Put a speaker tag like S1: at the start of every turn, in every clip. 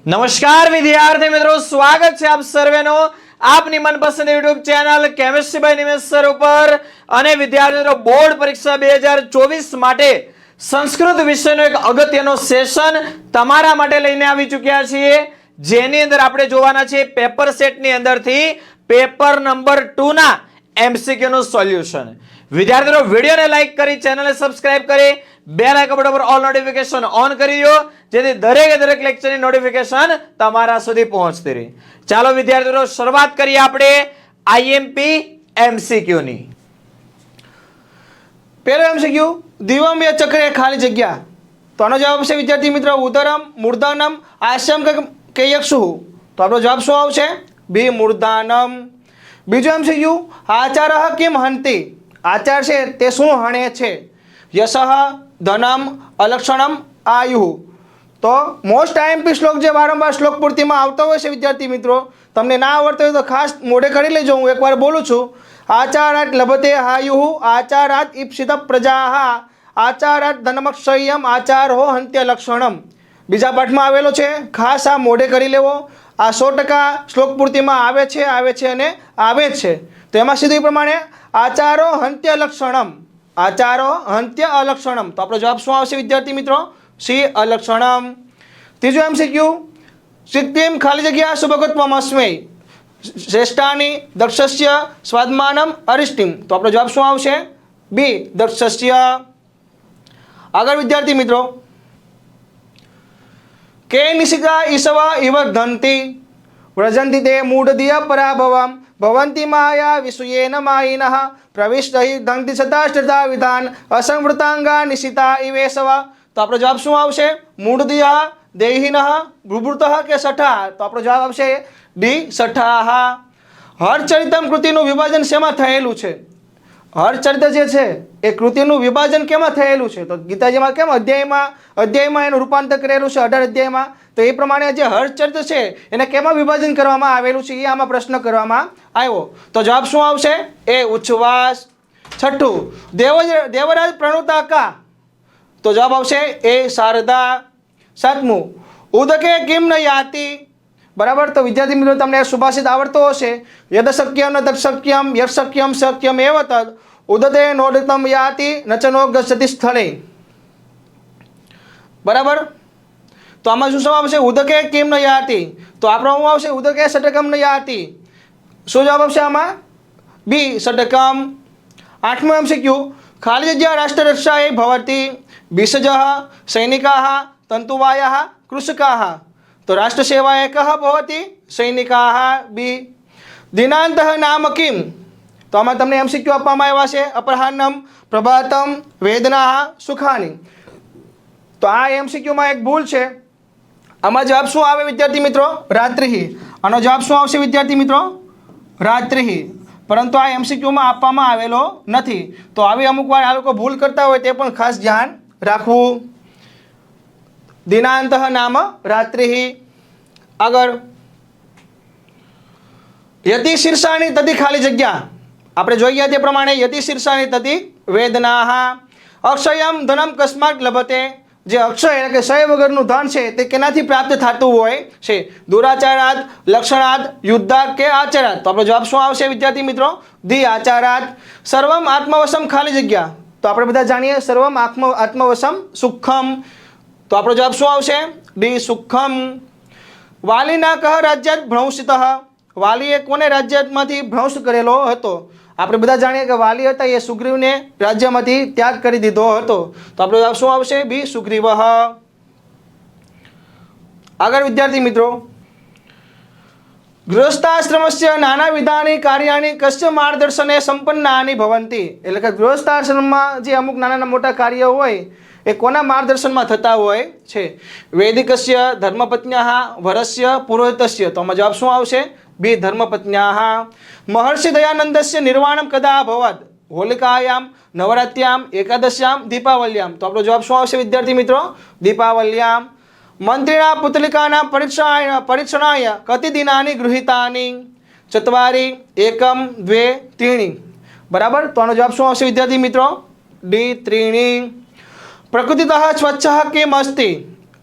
S1: નમસ્કાર વિદ્યાર્થી મિત્રો, સ્વાગત છે આપ સર્વેનો આપની મનપસંદ YouTube channel chemistry by Nimesh sir ઉપર। અને વિદ્યાર્થી મિત્રો, બોર્ડ પરીક્ષા 2024 માટે સંસ્કૃત વિષયનો એક અગત્યનો સેશન તમારા માટે લઈને આવી ચૂક્યા છીએ, જેની અંદર આપણે જોવાના છે પેપર સેટની અંદરથી પેપર નંબર 2 ના એમસીક્યુ નું સોલ્યુશન। વિદ્યાર્થી મિત્રો, વિડિયોને લાઈક કરી, ચેનલને સબસ્ક્રાઇબ કરી, બેલ આઇકન બટન પર ઓલ નોટિફિકેશન ઓન કરી દો, જેથી દરેક લેક્ચરની નોટિફિકેશન તમારા સુધી પહોંચતી રહે। ચાલો વિદ્યાર્થી મિત્રો, શરૂઆત કરીએ આપણે આઈએમપી એમસીક્યુ ની।
S2: પહેલો એમસીક્યુ, દ્વિવમ્ય ચક્રે ખાલી જગ્યા। તો આનો જવાબ છે વિદ્યાર્થી મિત્રો ઉદરમ મૂર્ધનમ આશ્યમ કેયક્ષુ। તો આપણો જવાબ શું આવશે? બી મૂર્ધનમ। બીજો એમસીક્યુ, આચારઃ કિમ હંતિ। આચાર છે તે શું હણે છે? યશઃ ધનમ અલક્ષણમ આયુ। તો મોસ્ટ આઈએમપી શ્લોક જે વારંવાર શ્લોક પૂર્તિમાં આવતો હોય છે વિદ્યાર્થી મિત્રો, તમને ના આવડતો હોય તો ખાસ મોઢે કરી લેજો। હું એકવાર બોલું છું, આચારાત લભતે આયુ, આચારાત ઈપ્સિત પ્રજાઃ, આચારાત ધનમક્ષયમ, આચારો હંત્ય લક્ષણમ। બીજા પાઠમાં આવેલો છે, ખાસ આ મોઢે કરી લેવો। આ 100% શ્લોક પૂર્તિમાં આવે છે અને આવે જ છે। તો એમાં સીધું એ પ્રમાણે આચારો હંત્ય લક્ષણમ, આચારો હંત્ય અલક્ષણમ। તો આપણો જવાબ શું આવશે વિદ્યાર્થી મિત્રો? સી અલક્ષણમ। ત્રીજો એમસીક્યુ, સિદ્ધિમ ખાલી જગ્યા સુભગત્વમસ્મૈ, શ્રેષ્ઠાની દક્ષસ્ય સ્વાદમાનમ અરિષ્ટિમ। તો આપણો જવાબ શું આવશે? બી દક્ષસ્ય। આગળ વિદ્યાર્થી મિત્રો, કે નિશિકા ઈશવ ઇવ ધંતિ, વ્રજંતિ તે મૂઢધિય પરાભવમ, ભવંતિ માયા વિસુયેન માયિનઃ, પ્રવિષ્ટહિ ધંતિ સતાષ્ટતા વિધાન, અસંવૃતાંગા નિશિતા ઇવેશવ। તો આપણો જવાબ શું આવશે? મૂઢધિય, દેહિનઃ, ભૃભૃતઃ કે સઠા। તો આપણો જવાબ આવશે ડી સઠાઃ। હરચરિતમ કૃતિનું વિભાજન શેમાં થયેલું છે? હરચરિત જે છે એ કૃતિનું વિભાજન કેમાં થયેલું છે? તો ગીતાજીમાં કેમ અધ્યાયમાં એનું રૂપાંતર કરેલું છે, 18 અધ્યાયમાં। તો એ પ્રમાણે જે હર્ષચરિત છે એને કેમાં વિભાજન કરવામાં આવેલું છે, એ આમાં પ્રશ્ન કરવામાં આવ્યો। તો જવાબ શું આવશે? એ ઉચ્છ્વાસ। છઠ્ઠું, દેવરાજ પ્રણુતા કા। તો જવાબ આવશે એ શારદા। સાતમું, ઉદકે કિમ ન યાતિ। બરાબર। તો વિદ્યાર્થી મિત્રો, તમને સુભાષિત આવડતો હશે, યદ શક્યમ ન તદ શક્યમ, યદ શક્યમ શક્યમ એવ તદ, ઉદતે નોદતમ યાતિ નચનો ગચ્છતિ સ્થળે। બરાબર। તો આમાં શું જવાબ આવશે? ઉદકે કિમ ન યાતિ। તો આપણો શું આવશે? ઉદકે ષટકમ ન યાતિ। શું જવાબ આવશે આમાં? બી ષટકમ। આઠમો એમસીક્યુ, ખાલી જગ્યા રાષ્ટ્ર રક્ષાએ ભવતી, ભીષજઃ સૈનિકાઃ તંતુવાયાઃ કૃષકાઃ। તો રાષ્ટ્ર સેવાએ કઃ ભવતી? સૈનિકાઃ। બી દિનાંતઃ નામ કિમ। તો આમાં તમને એમસીક્યુ આપવામાં આવ્યા છે, અપરાહ્નમ, પ્રભાતમ, વેદનાઃ, સુખાની। તો આ એમસીક્યુમાં એક ભૂલ છે, આમાં જવાબ શું આવે વિદ્યાર્થી મિત્રો? રાત્રિ। આનો જવાબ શું આવશે વિદ્યાર્થી મિત્રો? રાત્રિ। પરંતુ આ એમસીક્યુમાં આપવામાં આવેલો નથી। તો આવી અમુક વાર આ લોકો ભૂલ કરતા હોય તે પણ ખાસ ધ્યાન રાખવું। દિનાંતઃ નામ રાત્રિ। આગળ, યતિ શીર્ષાની તતિ ખાલી જગ્યા। આપણે જોઈએ તે પ્રમાણે યતિ શીર્ષાની તતિ વેદનાઃ। અક્ષયમ ધનમ કસ્માત લભતે। જે અક્ષય એટલે કે ક્ષય વગરનું ધન છે તે કેનાથી પ્રાપ્ત થતું હોય છે? દુરાચારાત, લક્ષણાત, યુદ્ધાત કે આચારાત। તો આપણો જવાબ શું આવશે વિદ્યાર્થી મિત્રો? ધી આચારાત। સર્વમ આત્મવશમ ખાલી જગ્યા। તો આપણે બધા જાણીએ સર્વમ આત્મવશમ સુખમ। તો આપણો જવાબ શું આવશે? ડી સુખમ। વાલીના કહ રાજ્યાત ભ્રંશિતઃ। વાલીએ કોને રાજ્યમાંથી ભ્રંશ કરેલો હતો? આપણે બધા જાણીએ કે વાલી હતા એ સુગ્રીવને રાજ્યમાંથી ત્યાગ કરી દીધો હતો। તો આપણો જવાબ શું આવશે? બી સુગ્રીવઃ। આગળ વિદ્યાર્થી મિત્રો, ગૃહસ્થાશ્રમસ્ય નાના વિધાની કાર્યાની કસ્ય માર્ગદર્શને સંપન્નાની ભવંતિ। એટલે કે ગૃહસ્થાશ્રમમાં જે અમુક નાના મોટા કાર્ય હોય એ કોના માર્ગદર્શનમાં થતા હોય છે? વૈદિકસ્ય, ધર્મપત્ન્યાઃ, વરસ્ય, પુરોહિતસ્ય। તો આમાં જવાબ શું આવશે? બી ધર્મપત્ન્યાઃ। મહર્ષિ દયાનંદસ્ય નિર્વાણમ કદા અભવત? હોલિકાયામ, નવરાત્ર્યામ, એકાદશ્યામ, દીપાવલ્યામ। તો આપણો જવાબ શું આવશે વિદ્યાર્થી મિત્રો? દીપાવલ્યામ। મંત્રીના પુતલિકાના પરીક્ષણાય કતિ દિનાની ગૃહીતાની? ચત્વારી, એકમ, દ્વે, ત્રીણી। બરાબર। તો આનો જવાબ શું આવશે વિદ્યાર્થી મિત્રો? ડી ત્રીણી। પ્રકૃતિતઃ સ્વચ્છ કિમ અસ્તિ?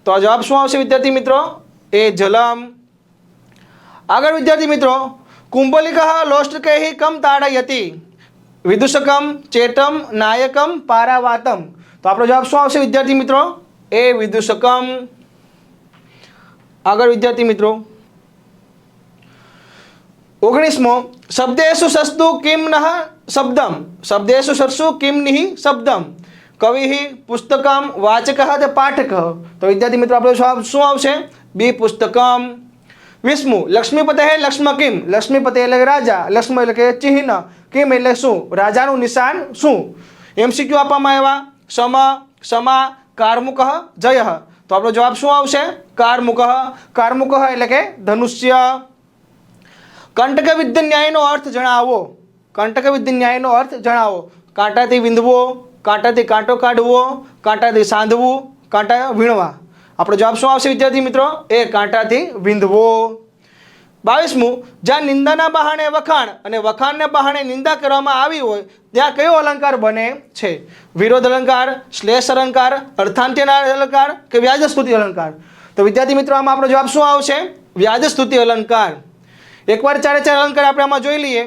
S2: તો જવાબ શું આવશે વિદ્યાર્થી મિત્રો? એ જલમ. આગળ વિદ્યાર્થી મિત્રો, કુંભલિક લોષ્ટકૈ કમ તાડયતિ, વિદુષકમ ચેટમ નાયકમ પારાવાતમ. તો આપણો જવાબ શું આવશે વિદ્યાર્થી મિત્રો? એ વિદુષકમ. આગળ વિદ્યાર્થી મિત્રો, 19મો, શબ્દેષુ સસ્તુ કિમ નઃ શબ્દમ, શબ્દેષુ સસ્તુ કિમ નિહિ શબ્દમ, કવિ પુસ્તકમ વાચક પાઠક. તો વિદ્યાર્થી મિત્રો આપણો જવાબ શું આવશે? બી પુસ્તકમ. 20મું, લક્ષ્મીપતે લક્ષ્મકિમ, લક્ષ્મીપતે એટલે રાજા, લક્ષ્મ એટલે કે ચિહ્ન, કિમ એટલે શું? રાજાનું નિશાન શું? એમસીક્યુ આપવામાં આવ્યા, સમ સમા કાર્મુક જય. તો આપણો જવાબ શું આવશે? કાર્મુક. કાર્મુક એટલે કે ધનુષ્ય. કંટક વિદ્ય ન્યાયનો અર્થ જણાવો. કંટક વિદ્ય ન્યાયનો અર્થ જણાવો. કાંટાથી વિંધવો, કાંટાથી કાંટો કાઢવો, કાંટાથી સાંધવું, કાંટા વીણવા. આપણો જવાબ શું આવશે વિદ્યાર્થી મિત્રો? એ કાંટાથી વિંધવો. 22મું, જ્યાં નિંદાના બહાને વખાણ અને વખાણને બહાને નિંદા કરવામાં આવી હોય ત્યાં કયો અલંકાર બને છે? વિરોધ અલંકાર, શ્લેષ અલંકાર, અર્થાંત્યના અલંકાર કે વ્યાજસ્તુતિ અલંકાર? તો વિદ્યાર્થી મિત્રો આમાં આપણો જવાબ શું આવશે? વ્યાજસ્તુતિ અલંકાર. એકવાર ચારે ચાર અલંકાર આપણે આમાં જોઈ લઈએ.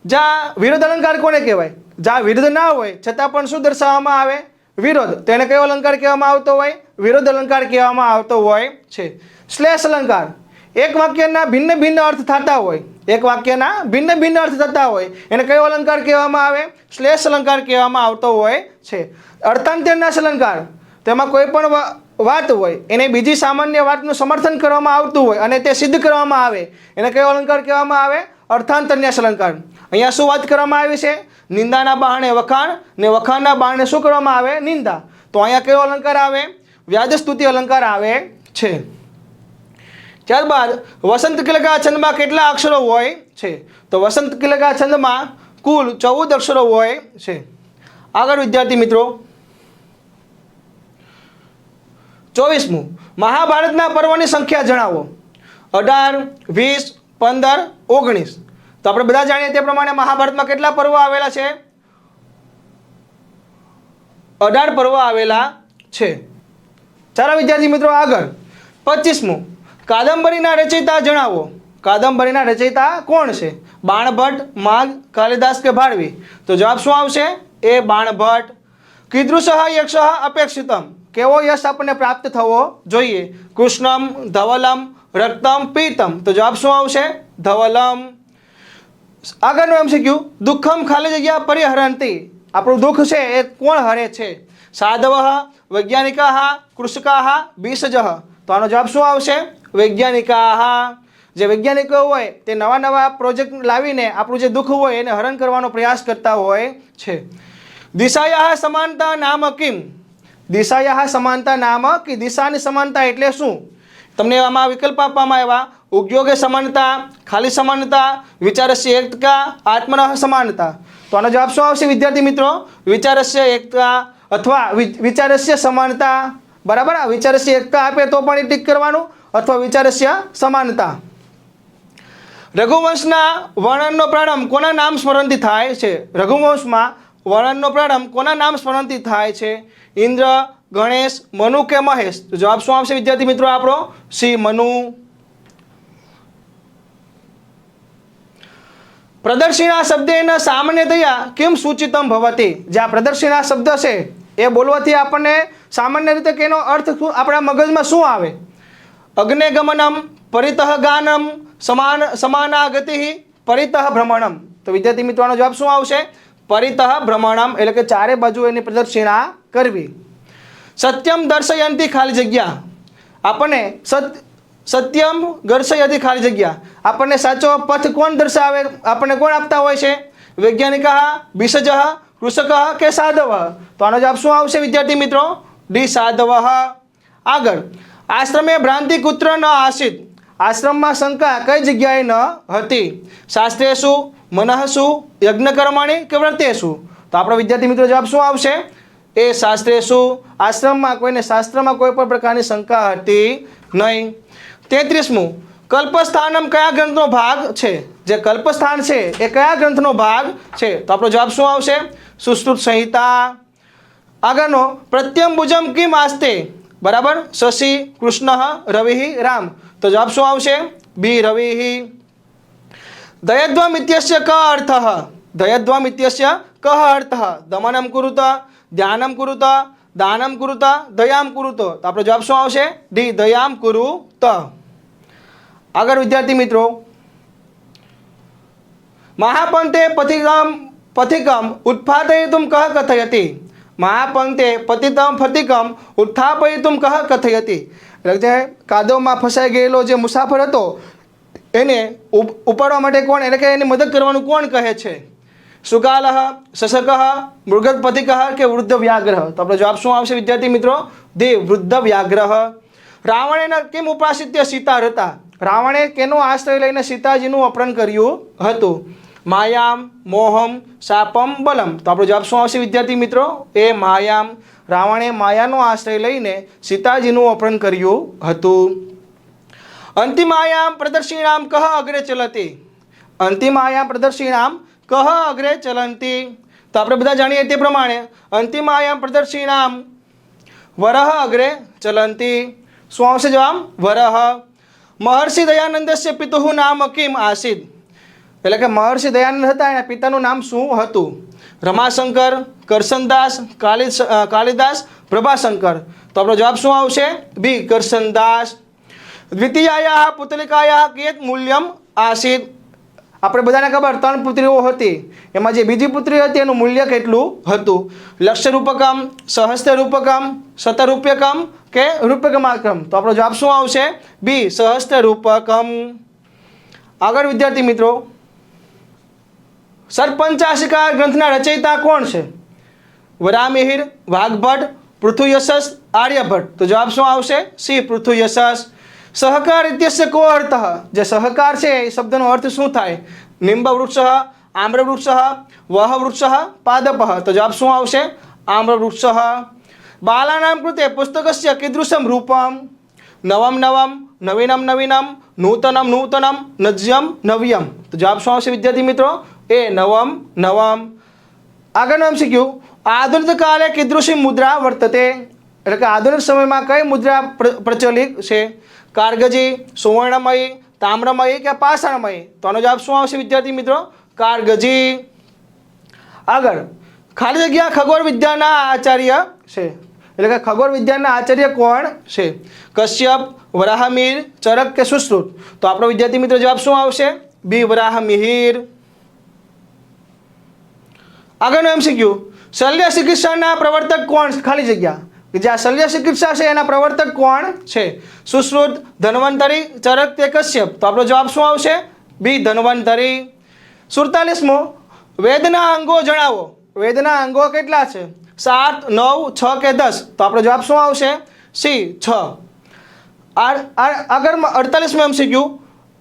S2: જ્યાં વિરોધ અલંકાર કોને કહેવાય? જ્યાં વિરોધ ના હોય છતાં પણ શું દર્શાવવામાં આવે? વિરોધ. તેને કયો અલંકાર કહેવામાં આવતો હોય? વિરોધ અલંકાર કહેવામાં આવતો હોય છે. શ્લેષ અલંકાર, એક વાક્યના ભિન્ન ભિન્ન અર્થ થતા હોય, એક વાક્યના ભિન્ન ભિન્ન અર્થ થતા હોય એને કયો અલંકાર કહેવામાં આવે? શ્લેષ અલંકાર કહેવામાં આવતો હોય છે. અર્થાંત્યનાશ અલંકાર, તેમાં કોઈ પણ વાત હોય એને બીજી સામાન્ય વાતનું સમર્થન કરવામાં આવતું હોય અને તે સિદ્ધ કરવામાં આવે એને કયો અલંકાર કહેવામાં આવે? અર્થાંતન્યાસ અલંકાર. અહીંયા શું વાત કરવામાં આવી છે? નિંદાના બહાને વખાણ ને વખાણના બહાને શું કરવામાં આવે? નિંદા. તો અહીંયા કયો અલંકાર આવે? વ્યાજસ્તુતિ અલંકાર આવે છે. ત્યારબાદ વસંત કિલકા છંદમાં કેટલા અક્ષરો હોય છે? તો વસંત કિલકા છંદમાં કુલ 14 અક્ષરો હોય છે. આગળ વિદ્યાર્થી મિત્રો, 24મું, મહાભારતના પર્વોની સંખ્યા જણાવો. 18, 20, 15, 19. તો આપણે બધા જાણીએ તે પ્રમાણે મહાભારતમાં કેટલા પર્વો આવેલા છે? 18 પર્વો આવેલા છે. ચાલો વિદ્યાર્થી મિત્રો આગળ. 25મું, કાદંબરીના રચયિતા જણાવો. કાદંબરીના રચયિતા કોણ છે? બાણભટ્ટ, માઘ, કાલિદાસ કે ભારવી? તો જવાબ શું આવશે? એ બાણભટ્ટ. કીદૃશ યક્ષ અપેક્ષિતમ, કેવો યશ આપણને પ્રાપ્ત થવો જોઈએ? કૃષ્ણમ, ધવલમ, રક્તમ, પીતમ. તો જવાબ શું આવશે? ધવલમ. આગળનું એમસીક્યુ, દુઃખમ ખાલી જગ્યા પરિહરંતી, આપણું દુઃખ છે એ કોણ હરે છે? સાધવ, વૈજ્ઞાનિકા, કૃષકા, બીસજ. તો આનો જવાબ શું આવશે? વૈજ્ઞાનિકા. જે વૈજ્ઞાનિકો હોય તે નવા નવા પ્રોજેક્ટ લાવીને આપણું જે દુઃખ હોય એને હરણ કરવાનો પ્રયાસ કરતા હોય છે. દિશાયા સમાનતા નામ કિમ, દિશાયા સમાનતા નામ કે દિશાની સમાનતા એટલે શું? તમને આમાં વિકલ્પ આપવામાં આવ્યા, ઉદ્યોગે સમાનતા, ખાલી સમાનતા, વિચારસ્ય એકતા, આત્મનઃ સમાનતા. તો આનો જવાબ શું આવશે વિદ્યાર્થી મિત્રો? વિચારસ્ય એકતા અથવા વિચારસ્ય સમાનતા. બરાબર, આ વિચારસ્ય એકતા આપે તો પણ ટીક કરવાનું અથવા વિચારસ્ય સમાનતા. રઘુવંશના વર્ણનનો પ્રારંભ કોના નામ સ્મરણથી થાય છે? રઘુવંશમાં વર્ણનનો પ્રારંભ કોના નામ સ્મરણથી થાય છે? ઇન્દ્ર, ગણેશ, મનુ કે મહેશ? તો જવાબ શું આવશે વિદ્યાર્થી મિત્રો આપણો? સી મનુ. પ્રદર્શિના શબ્દેન સામાન્યતયા કિમ સૂચિતમ ભવતી. જે આ પ્રદર્શિના શબ્દ છે એ બોલવાથી આપણને સામાન્ય રીતે કેનો અર્થ આપણા મગજમાં શું આવે? અગ્નેગમનમ, પરિતઃ ગાનમ, સમાનાગતિ, પરિતઃ ભ્રમણમ. તો વિદ્યાર્થી મિત્રોનો જવાબ શું આવશે? પરિતઃ ભ્રમણમ એટલે કે ચારે બાજુ એની પ્રદક્ષિણા કરવી. સત્યમ દર્શયંતી ખાલી જગ્યા, આપણને સત્યમ દર્શયતી ખાલી જગ્યા, આપણને સાચો પથ કોણ દર્શાવે? આપણને કોણ આપતા હોય છે? વૈજ્ઞાનિક, બીસજ, કૃષક કે સાધવ? તો આનો જવાબ શું આવશે વિદ્યાર્થી મિત્રો? ડી સાધવ. આગળ, આશ્રમે ભ્રાંતિ કુત્ર ન આસિત, આશ્રમમાં શંકા કઈ જગ્યાએ ન હતી? શાસ્ત્રેષુ, મનઃસુ, યજ્ઞકર્માણી કે વ્રતેષુ? તો આપણો વિદ્યાર્થી મિત્રો જવાબ શું આવશે? એ શાસ્ત્રેષુ. આશ્રમમાં કોઈને શાસ્ત્રમાં કોઈ પણ પ્રકારની શંકા હતી નહીં. 33મું, કલ્પસ્થાનમ કયા ગ્રંથનો ભાગ છે? જે કલ્પસ્થાન છે એ કયા ગ્રંથનો ભાગ છે? તો આપણો જવાબ શું આવશે? સુશ્રુત સંહિતા. આગળનો, પ્રત્યંબુજમ કિમ આસ્તે, બરાબર, શશી, કૃષ્ણ, રવિ, રામ. તો જવાબ શું આવશે? બી રવિ. દયદ્વમ ઇત્યસ્ય ક અર્થઃ? દયદ્વમ ઇત્યસ્ય કઃ અર્થઃ? દમનમ કુરુત, ધ્યાનમ કુરુત, દાનમ કુરુત, દયામ કુરુત. તો આપણો જવાબ શું આવશે? ડી દયામ કુરુત. આગળ વિદ્યાર્થી મિત્રો, મહાપંતે પથિકમ ઉત્થાપયિતુમ કઃ કથયતિ? મહાપંતે પથિકમ ઉત્થાપયિતુમ કઃ કથયતિ? એટલે જે કાદવમાં ફસાઈ ગયેલો જે મુસાફર હતો એને ઉપાડવા માટે કોણ, એટલે કે એની મદદ કરવાનું કોણ કહે છે? સુકાલઃ, શશકઃ, મૃગત પથિકઃ કે વૃદ્ધ વ્યાઘ્રઃ? તો આપણો જવાબ શું આવશે વિદ્યાર્થી મિત્રો? દી વૃદ્ધ વ્યાઘ્રઃ. રાવણે કેમ ઉપાસિત્ય સીતા હતા? રાવણે કેનો આશ્રય લઈને સીતાજીનું અપહરણ કર્યું હતું? માયામ, મોહમ, શાપમ, બલમ. તો આપણો જવાબ શું આવશે વિદ્યાર્થી મિત્રો? એ માયામ. રાવણે માયાનો આશ્રય લઈને સીતાજીનું અપહરણ કર્યું હતું. અંતિમાયામ પ્રદર્શિણામ કઃ અગ્રે ચલતી? અંતિમાયામ પ્રદર્શિણામ કઃ અગ્રે ચલંતી? તો આપણે બધા જાણીએ તે પ્રમાણે અંતિમાયામ પ્રદર્શિણામ વરહ અગ્રે ચલંતી. શું આવશે જવાબ? વરહ. મહર્ષિ દયાનંદસ્ય પિતુઃ નામ કિમ આસીદ? એટલે કે મહર્ષિ દયાનંદ હતા, એના પિતાનું નામ શું હતું? રમાશંકર, કરશનદાસ, કાલિદાસ, પ્રભાશંકર. તો આપણો જવાબ શું આવશે? બી કરશનદાસ. દ્વિતીયાયાઃ પુતલિકાયાઃ કિયત મૂલ્યમ આસીદ? આપણે બધાને ખબર 3 પુત્રીઓ હતી, એમાં જે બીજી પુત્રી હતી એનું મૂલ્ય કેટલું હતું? લક્ષ રૂપકમ, સહસ્ત્ર રૂપકમ, શતરૂપ્યકમ કે રૂપ્યકમાકમ? તો આપણો જવાબ શું આવશે? બી સહસ્ત્ર રૂપકમ. આગળ વિદ્યાર્થી મિત્રો, સરપંચાશિકા ગ્રંથના રચયિતા કોણ છે? વરામિહિર, વાઘભટ્ટ, પૃથુયશસ, આર્યભટ્ટ. તો જવાબ શું આવશે? સી પૃથુયશસ. સહકાર ઇત્યસ્ય કો અર્થઃ? જે સહકાર છે એ શબ્દનો અર્થ શું થાય? નિંબ વૃક્ષ, આમ્ર વૃક્ષ, વહ વૃક્ષ, પાદપઃ. તો જવાબ શું આવશે? આમ્ર વૃક્ષ. બાલાનામ કૃતે પુસ્તકસ્ય કીદૃશમ રૂપમ? નવમ નવમ, નવીનમ નવીનમ, નૂતનમ નૂતનમ, નજ્યમ નવ્યમ. તો જવાબ શું આવશે વિદ્યાર્થી મિત્રો? એ નવમ નવમ. આગળનું MCQ, આધુનિક કાલે કીદૃશી મુદ્રા વર્તતે? એટલે કે આધુનિક સમયમાં કઈ મુદ્રા પ્રચલિત છે? કારગજી, સુવર્ણમયી, તામ્રમયી કે પાષાણમયી? તો આનો જવાબ શું આવશે વિદ્યાર્થી મિત્રો? કારગજી. આગળ, ખાલી જગ્યા ખગોળ વિદ્યાના આચાર્ય છે, એટલે કે ખગોળ વિદ્યાના આચાર્ય કોણ છે? કશ્યપ, વરાહમિહિર, ચરક કે સુશ્રુત? તો આપણો વિદ્યાર્થી મિત્રો જવાબ શું આવશે? બી વરાહમિહિર. આગળનો MCQ, શલ્ય ચિકિત્સાના પ્રવર્તક કોણ? ખાલી જગ્યા. જે આ શલ્ય ચિકિત્સા છે એના પ્રવર્તક કોણ છે? સુશ્રુત, ધન્વંતરી, ચરક કે કશ્યપ? તો આપણો જવાબ શું આવશે? બી ધન્વંતરી. 47મો, વેદના અંગો જણાવો. વેદના અંગો કેટલા છે? 7, 9, 6 કે 10? તો આપણો જવાબ શું આવશે? સી 6. આગળ 48મો MCQ,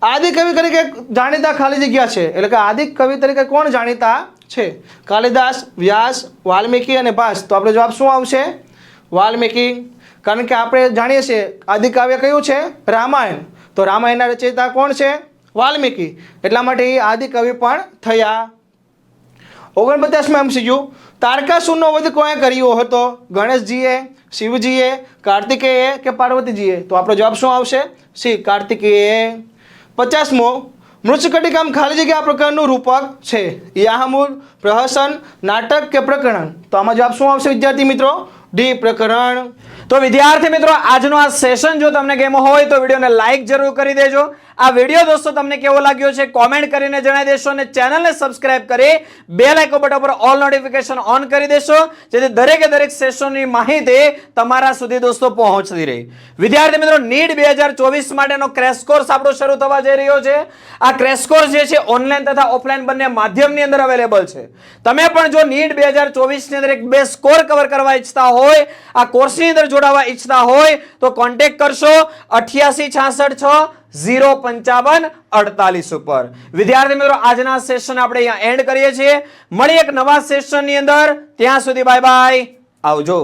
S2: આદિ કવિ તરીકે જાણીતા ખાલી જગ્યા છે, એટલે કે આદિ કવિ તરીકે કોણ જાણીતા છે? કાલિદાસ, વ્યાસ, વાલ્મીકી અને ભાસ? તો આપણો જવાબ શું આવશે? વાલ્મીકી. કારણ કે આપણે જાણીએ છીએ આદિકાવ્ય કયું છે? રામાયણ. તો રામાયણના રચયિતા કોણ છે? વાલ્મીકી. એટલા માટે એ આદિકવિ પણ થયા. 49મો MCQ, તારકાસુરનો વધ કોણે કર્યો હતો? ગણેશજીએ, શિવજીએ, કાર્તિકેયે કે પાર્વતીજીએ? તો આપણો જવાબ શું આવશે? સી કાર્તિકેયે. 50મો, મૃચ્છકટિકામ ખાલી જગ્યા પ્રકારનું રૂપક છે? યાહમૂળ, પ્રહસન, નાટક કે પ્રકરણ? તો આમાં જવાબ શું આવશે વિદ્યાર્થી મિત્રો? ડી પ્રકરણ.
S1: તો વિદ્યાર્થી મિત્રો, આજનો આ સેશન જો તમને ગમ્યો હોય તો વિડીયોને લાઈક જરૂર કરી દેજો. આ વિડીયો દોસ્તો તમને કેવો લાગ્યો છે કોમેન્ટ કરીને જણાવી દેશો અને ચેનલને સબસ્ક્રાઇબ કરી બેલ આઇકન બટન પર ઓલ નોટિફિકેશન ઓન કરી દેશો, જેથી દરેકે દરેક સેશનની માહિતી તમારા સુધી દોસ્તો પહોંચતી રહે. વિદ્યાર્થી મિત્રો, નીટ 2024 માટેનો ક્રેશ કોર્સ આપણો શરૂ થવા જઈ રહ્યો છે. આ ક્રેશ કોર્સ જે છે ઓનલાઈન તથા ઓફલાઈન બંને માધ્યમની અંદર અવેલેબલ છે. તમે પણ જો નીટ 2024 ની અંદર એક બે સ્કોર કવર કરવા ઈચ્છતા હોય, આ કોર્સની અંદર જોડાવા ઈચ્છતા હોય તો કોન્ટેક્ટ કરશો 8866605548 ઉપર. વિદ્યાર્થી મિત્રો, આજના સેશન આપણે અહીંયા એન્ડ કરીએ છીએ. મળી એક નવા સેશનની અંદર. ત્યાં સુધી બાય બાય, આવજો.